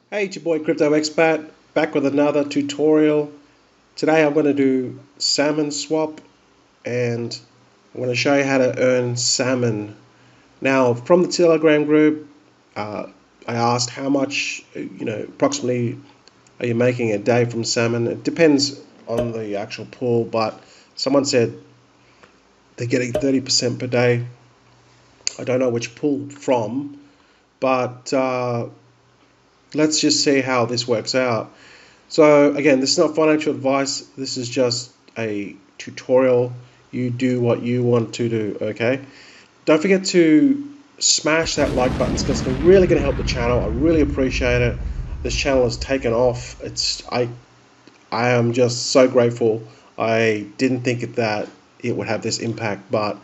Hey, it's your boy Crypto Expat back with another tutorial. Today I'm going to do salmon swap and I'm going to show you how to earn salmon. Now, from the Telegram group, I asked how much, approximately are you making a day from salmon? It depends on the actual pool, but someone said they're getting 30% per day. I don't know which pool from, but let's just see how this works out. So again, this is not financial advice. This is just a tutorial. You do what you want to do, okay? Don't forget to smash that like button because it's really going to help the channel. I really appreciate it. This channel has taken off. I am just so grateful. I didn't think that it would have this impact, but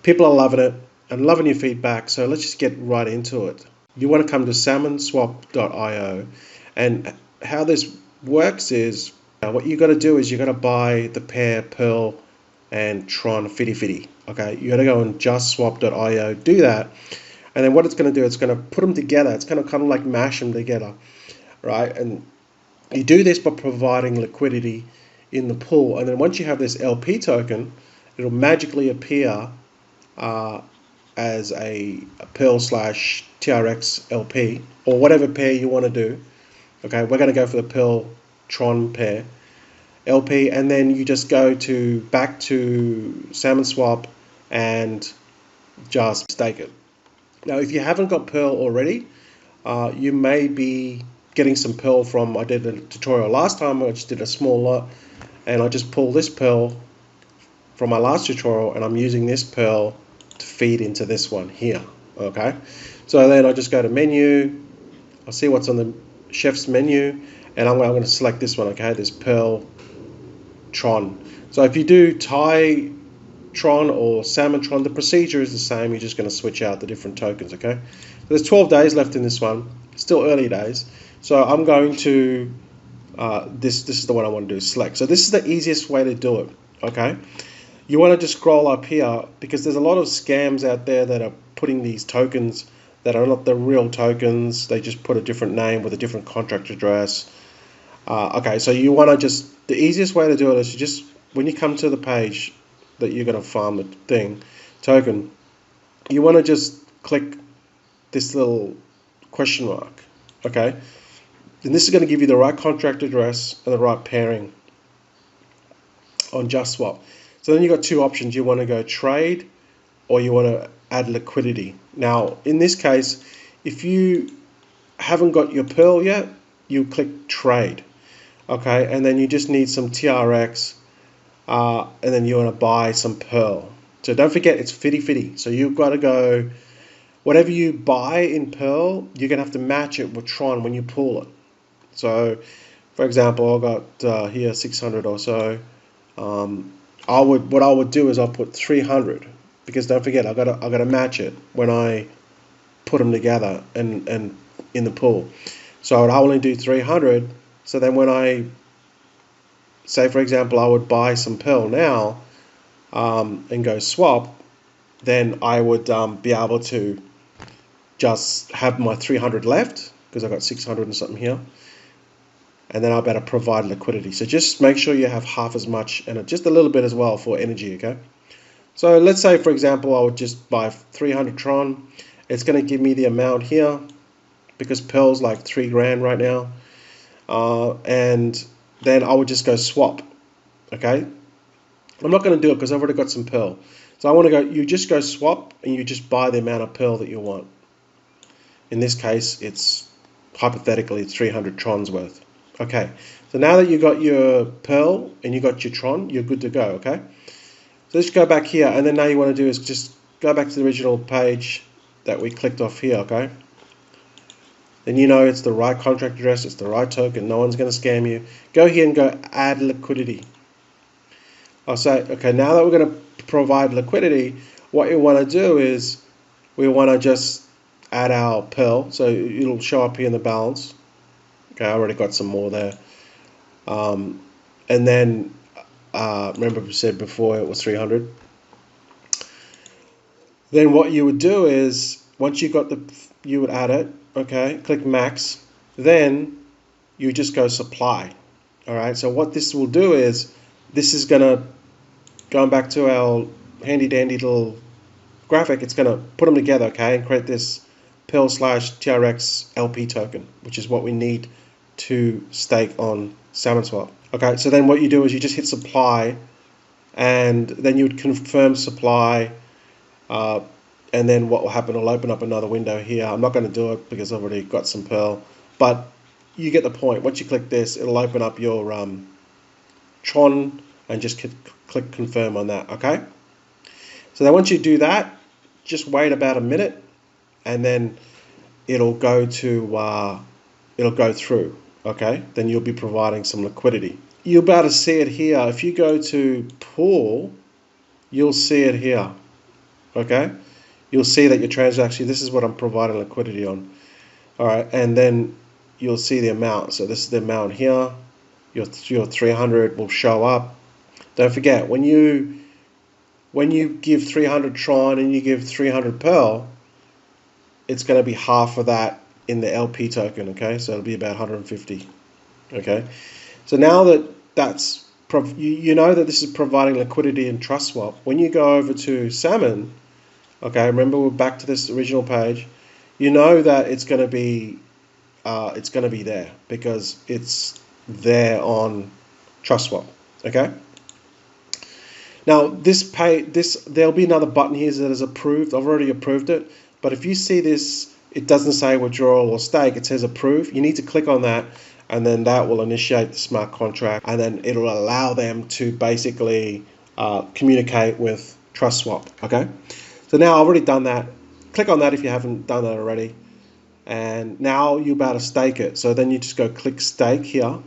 people are loving it and loving your feedback. So let's just get right into it. You want to come to SALMONSWAP.io, and how this works is what you got to do is you got to buy the pair Pearl and Tron Fitty Fitty. Okay, you got to go on justswap.io, do that, and then what it's going to do, it's going to put them together. It's going to kind of like mash them together, right? And you do this by providing liquidity in the pool, and then once you have this LP token, it'll magically appear as a Pearl slash TRX LP or whatever pair you want to do. Okay, we're going to go for the Pearl Tron pair LP, and then you just go to back to SalmonSwap and just stake it. Now, if you haven't got Pearl already, you may be getting some Pearl from, I did a tutorial last time, I just did a small lot, and I just pulled this Pearl from my last tutorial, and I'm using this Pearl to feed into this one here. Okay, so then I just go to menu, I'll see what's on the chef's menu, and I'm going to select this one. Okay, this Pearl Tron. So if you do Thai Tron or Salmon Tron, the procedure is the same. You're just going to switch out the different tokens. Okay, so there's 12 days left in this one, still early days. So I'm going to this is the one I want to do, select. So this is the easiest way to do it. Okay, you want to just scroll up here because there's a lot of scams out there that are putting these tokens that are not the real tokens. They just put a different name with a different contract address. Okay, so you want to just, the easiest way to do it is you just, when you come to the page that you're going to farm the token, you want to just click this little question mark. Okay, and this is going to give you the right contract address and the right pairing on JustSwap. So then you've got two options. You want to go trade or you want to add liquidity. Now, in this case, if you haven't got your Pearl yet, you click trade. Okay, and then you just need some TRX, and then you want to buy some Pearl. So don't forget, it's Fitty Fitty. So you've got to go, whatever you buy in Pearl, you're going to have to match it with Tron when you pull it. So, for example, I got here 600 or so. What I would do is I'll put 300 because don't forget I gotta match it when I put them together and in the pool. So I would only do 300. So then when I say, for example, I would buy some Pearl now and go swap, then I would be able to just have my 300 left because I got 600 and something here. And then I'll better provide liquidity. So just make sure you have half as much and just a little bit as well for energy, okay? So let's say, for example, I would just buy 300 Tron. It's going to give me the amount here because Pearl's like 3 grand right now. And then I would just go swap, okay? I'm not going to do it because I've already got some Pearl. So I want to go, you just go swap and you just buy the amount of Pearl that you want. In this case, it's hypothetically 300 Trons worth. Okay, so now that you got your Pearl and you got your Tron, you're good to go, okay? So let's go back here, and then now you want to do is just go back to the original page that we clicked off here, okay? Then you know it's the right contract address, it's the right token, no one's going to scam you. Go here and go add liquidity. I'll say, okay, now that we're going to provide liquidity, what you want to do is we want to just add our Pearl, so it'll show up here in the balance. Okay, I already got some more there. And then, remember we said before it was 300. Then what you would do is, once you got you would add it, okay, click max, then you just go supply. All right, so what this will do is, this is gonna, going back to our handy dandy little graphic, it's gonna put them together, okay, and create this Pearl/TRX LP token, which is what we need to stake on SalmonSwap. Okay, so then what you do is you just hit supply, and then you would confirm supply, and then what will happen, it'll open up another window here. I'm not going to do it because I've already got some Pearl, but you get the point. Once you click this, it'll open up your Tron, and just click confirm on that. Okay, so then once you do that, just wait about a minute, and then it'll go to it'll go through. Okay, then you'll be providing some liquidity. You'll be able to see it here. If you go to pool, you'll see it here. Okay, you'll see that your transaction, this is what I'm providing liquidity on. All right, and then you'll see the amount. So this is the amount here. Your 300 will show up. Don't forget, when you give 300 Tron and you give 300 Pearl, it's going to be half of that in the LP token. Okay, so it'll be about 150. Okay, so now that's you know that this is providing liquidity in Trust Swap. When you go over to Salmon, okay, remember we're back to this original page. You know that it's going to be there because it's there on Trust Swap. Okay. Now there'll be another button here that is approved. I've already approved it, but if you see this, it doesn't say withdrawal or stake. It says approve. You need to click on that, and then that will initiate the smart contract, and then it'll allow them to basically communicate with Trust Swap. Okay. So now I've already done that. Click on that if you haven't done that already, and now you're about to stake it. So then you just go click stake here,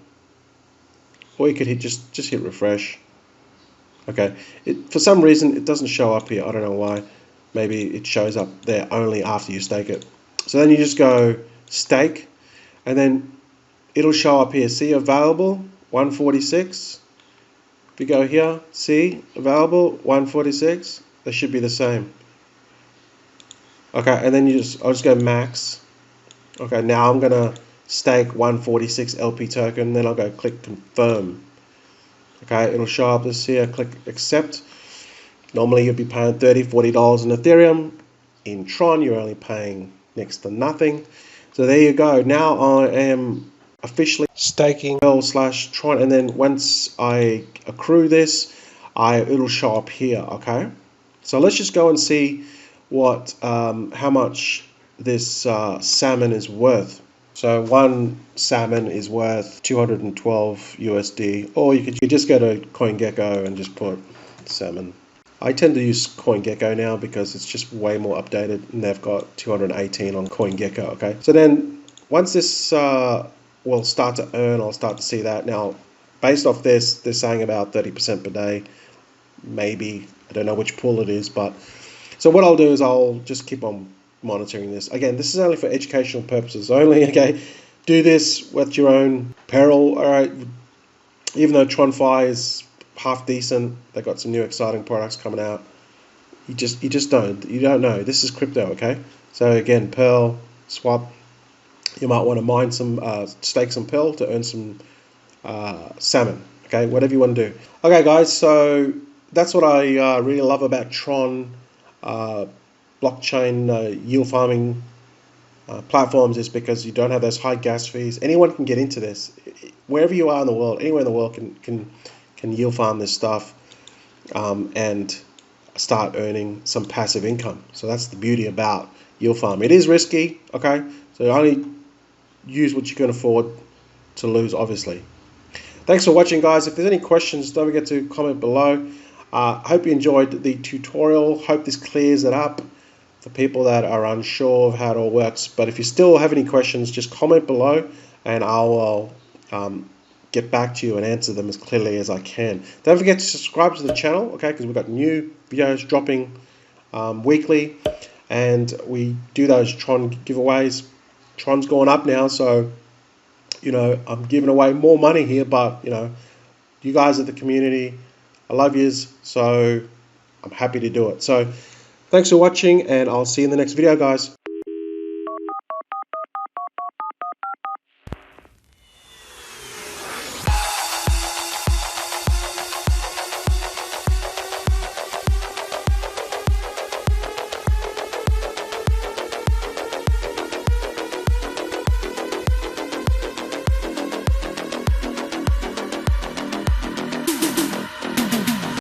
or you could hit just hit refresh. Okay, for some reason it doesn't show up here. I don't know why. Maybe it shows up there only after you stake it. So then you just go stake, and then it'll show up here. See available 146. If you go here, see available 146. They should be the same. Okay, and then I'll just go max. Okay, now I'm gonna stake 146 LP token. Then I'll go click confirm. Okay, it'll show up this here. Click accept. Normally you'd be paying $30, $40 in Ethereum. In Tron, you're only paying next to nothing. So there you go. Now I am officially staking Pearl/Tron, and then once I accrue this, it'll show up here. Okay, so let's just go and see what how much this salmon is worth. So one salmon is worth 212 USD, or you could just go to CoinGecko and just put salmon. I tend to use CoinGecko now because it's just way more updated, and they've got 218 on CoinGecko. Okay, so then once this will start to earn, I'll start to see that. Now, based off this, they're saying about 30% per day, maybe. I don't know which pool it is, but so what I'll do is I'll just keep on monitoring this. Again, this is only for educational purposes only. Okay, do this with your own peril. All right, even though TronFi is half decent, they got some new exciting products coming out. You don't know. This is crypto. Okay, so again, Pearl swap. You might want to mine some, stake some Pearl to earn some salmon. Okay, whatever you want to do. Okay, guys. So that's what I really love about Tron. Blockchain yield farming platforms is because you don't have those high gas fees. Anyone can get into this. Wherever you are in the world, anywhere in the world can yield farm this stuff and start earning some passive income. So that's the beauty about yield farm. It is risky, okay? So only use what you can afford to lose, obviously. Thanks for watching, guys. If there's any questions, don't forget to comment below. Hope you enjoyed the tutorial. Hope this clears it up for people that are unsure of how it all works. But if you still have any questions, just comment below and I will get back to you and answer them as clearly as I can. Don't forget to subscribe to the channel, okay, because we've got new videos dropping weekly, and we do those Tron giveaways. Tron's going up now, so you know I'm giving away more money here, but you know you guys are the community. I love yous, so I'm happy to do it. So thanks for watching, and I'll see you in the next video, guys.